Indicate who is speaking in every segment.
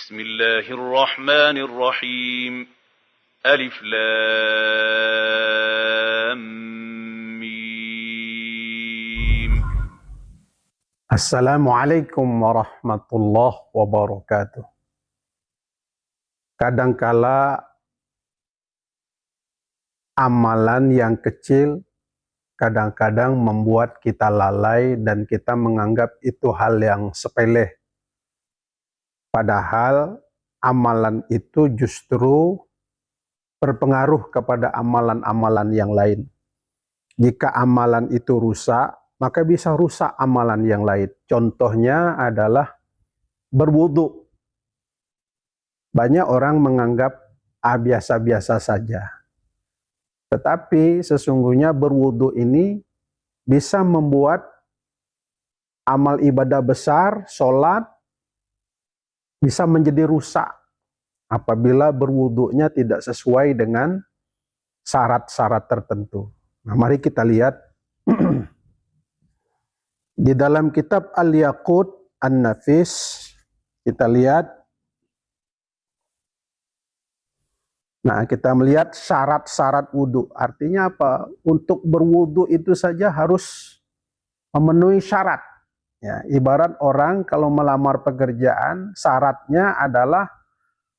Speaker 1: بسم الله الرحمن الرحيم ألف لام ميم.
Speaker 2: Assalamualaikum warahmatullahi wabarakatuh. Kadangkala amalan yang kecil kadang-kadang membuat kita lalai dan kita menganggap itu hal yang sepele. Padahal amalan itu justru berpengaruh kepada amalan-amalan yang lain. Jika amalan itu rusak, maka bisa rusak amalan yang lain. Contohnya adalah berwudu. Banyak orang menganggap biasa-biasa saja. Tetapi sesungguhnya berwudu ini bisa membuat amal ibadah besar, sholat, bisa menjadi rusak apabila berwudunya tidak sesuai dengan syarat-syarat tertentu. Nah, mari kita lihat di dalam kitab Al-Yaqut An-Nafis, kita lihat. Nah, kita melihat syarat-syarat wudu. Artinya apa? Untuk berwudu itu saja harus memenuhi syarat. Ya, ibarat orang kalau melamar pekerjaan, syaratnya adalah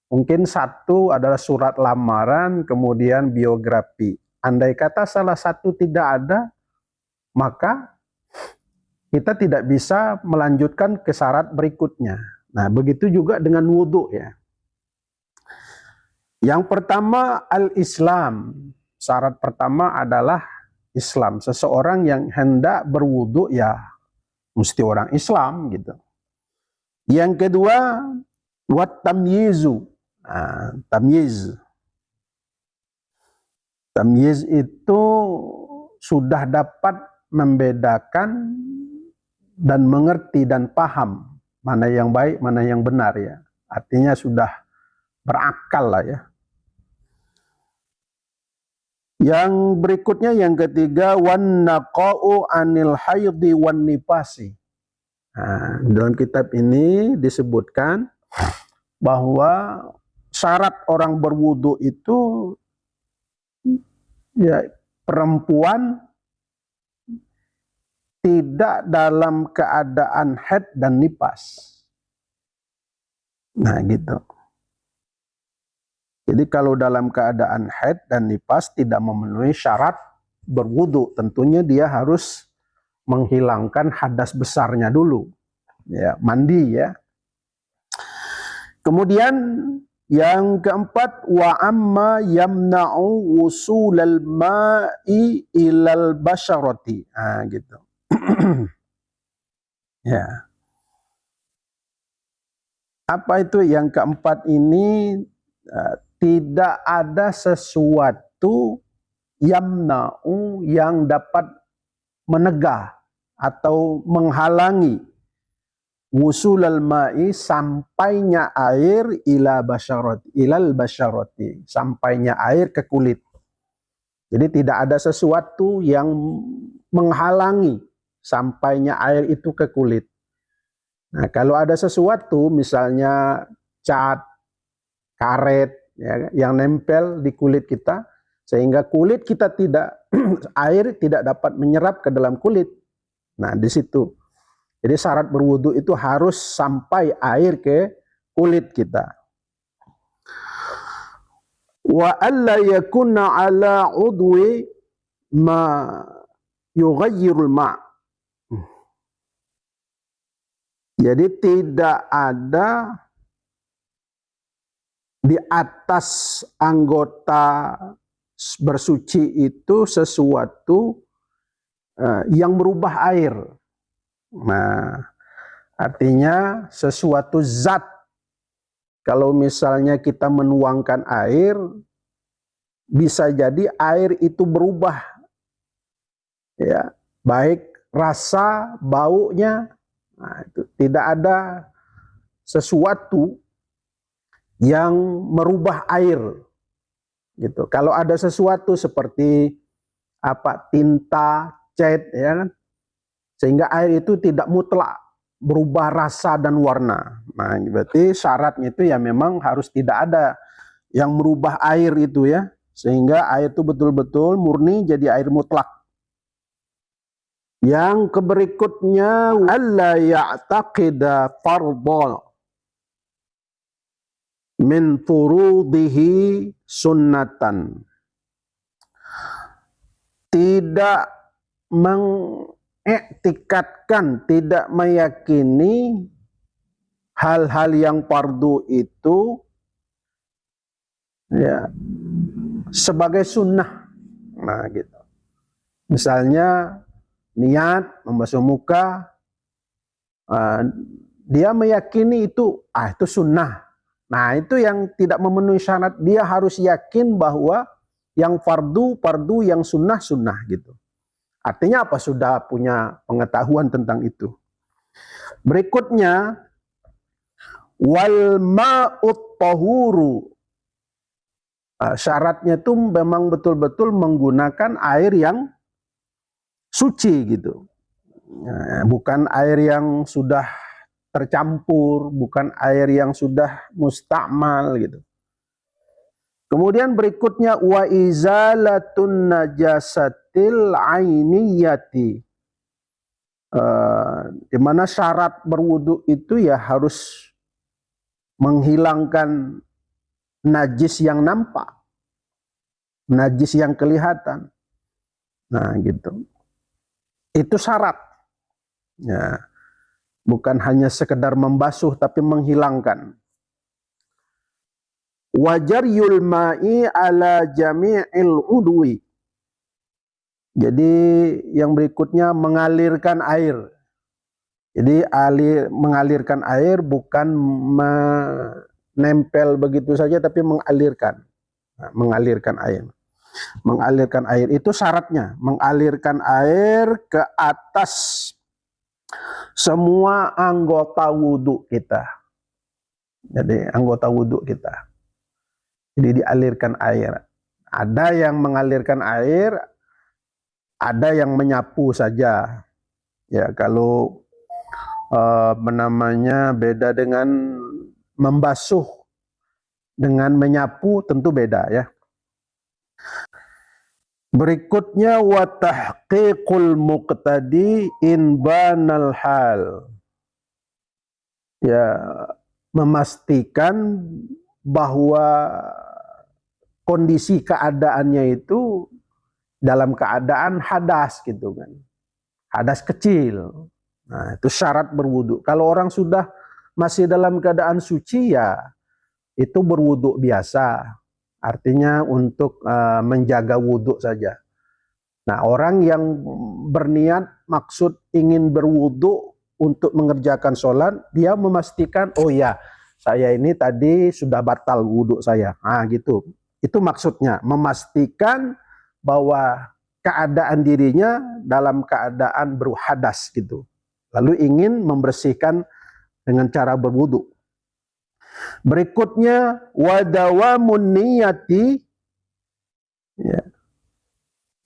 Speaker 2: mungkin satu adalah surat lamaran, kemudian biografi. Andai kata salah satu tidak ada, maka kita tidak bisa melanjutkan ke syarat berikutnya. Nah, begitu juga dengan wudu ya. Yang pertama al-Islam. Syarat pertama adalah Islam. Seseorang yang hendak berwudu ya mesti orang Islam gitu. Yang kedua wat tamyizu. Tamyiz. Tamyiz itu sudah dapat membedakan dan mengerti dan paham mana yang baik, mana yang benar ya. Artinya sudah berakal lah ya. Yang berikutnya yang ketiga wan naqa'u anil haidhi wan nifasi. Nah, dalam kitab ini disebutkan bahwa syarat orang berwudu itu ya perempuan tidak dalam keadaan haid dan nifas. Nah, gitu. Jadi kalau dalam keadaan haid dan nifas tidak memenuhi syarat berwudu, tentunya dia harus menghilangkan hadas besarnya dulu. Ya, mandi ya. Kemudian yang keempat wa amma yamna'u wusulal ma'i ilal basyarati. Nah, gitu. Ya. Apa itu yang keempat ini? Tidak ada sesuatu yamna'u yang dapat menegah atau menghalangi wusulal ma'i sampainya air ilal basyarati, sampainya air ke kulit. Jadi tidak ada sesuatu yang menghalangi sampainya air itu ke kulit. Nah, kalau ada sesuatu misalnya cat, karet ya, yang nempel di kulit kita sehingga kulit kita tidak air tidak dapat menyerap ke dalam kulit. Nah, di situ. Jadi syarat berwudu itu harus sampai air ke kulit kita. Wa alla yakuna ala udwi ma yughayyirul ma'. Jadi tidak ada di atas anggota bersuci itu sesuatu yang merubah air. Nah, artinya sesuatu zat. Kalau misalnya kita menuangkan air, bisa jadi air itu berubah. Ya, baik rasa, baunya. Nah, itu tidak ada sesuatu yang merubah air gitu. Kalau ada sesuatu seperti tinta, cat ya kan, sehingga air itu tidak mutlak berubah rasa dan warna. Nah, berarti syaratnya itu ya memang harus tidak ada yang merubah air itu ya, sehingga air itu betul-betul murni jadi air mutlak. Yang berikutnya, alla ya'taqida fardha min furudihi sunnatan. Tidak mengiktikadkan, tidak meyakini hal-hal yang fardu itu ya sebagai sunnah. Nah, gitu. Misalnya niat membasuh muka, dia meyakini itu sunnah. Nah, itu yang tidak memenuhi syarat. Dia harus yakin bahwa yang fardu, yang sunnah gitu. Artinya apa? Sudah punya pengetahuan tentang itu. Berikutnya, wal ma'ut tahuru. Syaratnya itu memang betul-betul menggunakan air yang suci gitu. Bukan air yang sudah tercampur, bukan air yang sudah mustakmal gitu. Kemudian berikutnya wa izalatun najasatil ainiyati. Di mana syarat berwudu itu ya harus menghilangkan najis yang nampak, najis yang kelihatan. Nah, gitu. Itu syarat. Ya. Bukan hanya sekedar membasuh tapi menghilangkan. Wajar yulma'i ala jami'il udwi. Jadi yang berikutnya mengalirkan air. Jadi mengalirkan air bukan menempel begitu saja tapi mengalirkan. Nah, mengalirkan air. Mengalirkan air itu syaratnya. Mengalirkan air ke atas semua anggota wudhu kita. Jadi anggota wudhu kita. Jadi dialirkan air. Ada yang mengalirkan air, ada yang menyapu saja. Ya, kalau beda dengan membasuh dengan menyapu tentu beda ya. Berikutnya wa tahqiqul muqtadi in banal hal. Ya, memastikan bahwa kondisi keadaannya itu dalam keadaan hadas gitu kan. Hadas kecil. Nah, itu syarat berwudu. Kalau orang sudah masih dalam keadaan suci ya itu berwudu biasa. Artinya untuk menjaga wudhu saja. Nah, orang yang berniat maksud ingin berwudhu untuk mengerjakan sholat, dia memastikan, oh ya, saya ini tadi sudah batal wudhu saya. Nah, gitu. Itu maksudnya, memastikan bahwa keadaan dirinya dalam keadaan berhadas gitu. Lalu ingin membersihkan dengan cara berwudhu. Berikutnya wadawamun niyati, ya,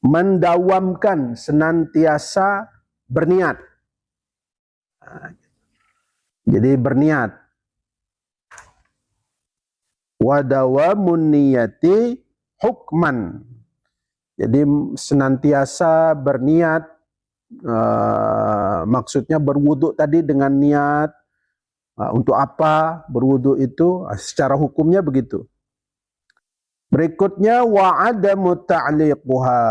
Speaker 2: mendawamkan senantiasa berniat. Jadi berniat. Wadawamun niyati hukman. Jadi senantiasa berniat, maksudnya berwudhu tadi dengan niat. Untuk apa berwudu itu? Secara hukumnya begitu. Berikutnya wa adamu ta'liquha.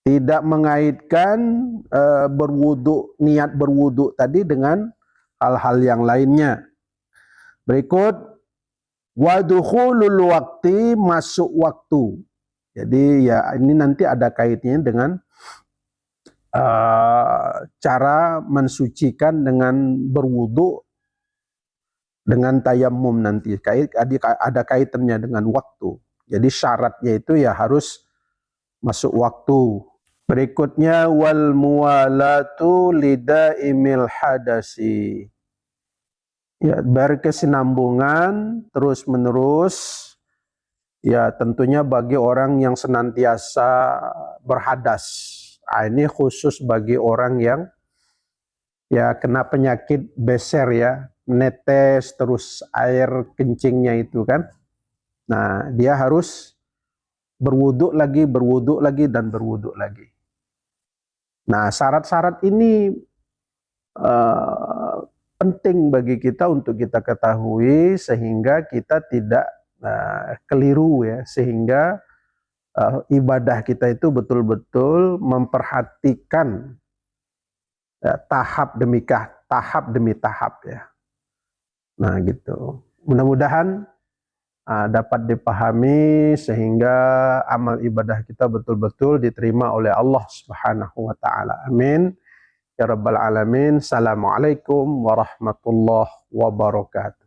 Speaker 2: Tidak mengaitkan niat berwudu tadi dengan hal-hal yang lainnya. Berikut wa dukhulul waqti, masuk waktu. Jadi ya ini nanti ada kaitannya dengan cara mensucikan dengan berwudu dengan tayammum nanti. Ada kaitannya dengan waktu. Jadi syaratnya itu ya harus masuk waktu. Berikutnya wal muwalatu lidaimil hadasi. Ya, berkesinambungan terus menerus. Ya, tentunya bagi orang yang senantiasa berhadas. Ini khusus bagi orang yang ya kena penyakit beser ya, menetes terus air kencingnya itu kan. Nah, dia harus berwuduk lagi, dan berwuduk lagi. Nah, syarat-syarat ini penting bagi kita untuk kita ketahui sehingga kita tidak keliru ya, sehingga ibadah kita itu betul-betul memperhatikan tahap demi tahap ya. Nah gitu. Mudah-mudahan dapat dipahami sehingga amal ibadah kita betul-betul diterima oleh Allah Subhanahu wa taala. Amin. Ya rabbal alamin. Assalamualaikum warahmatullahi wabarakatuh.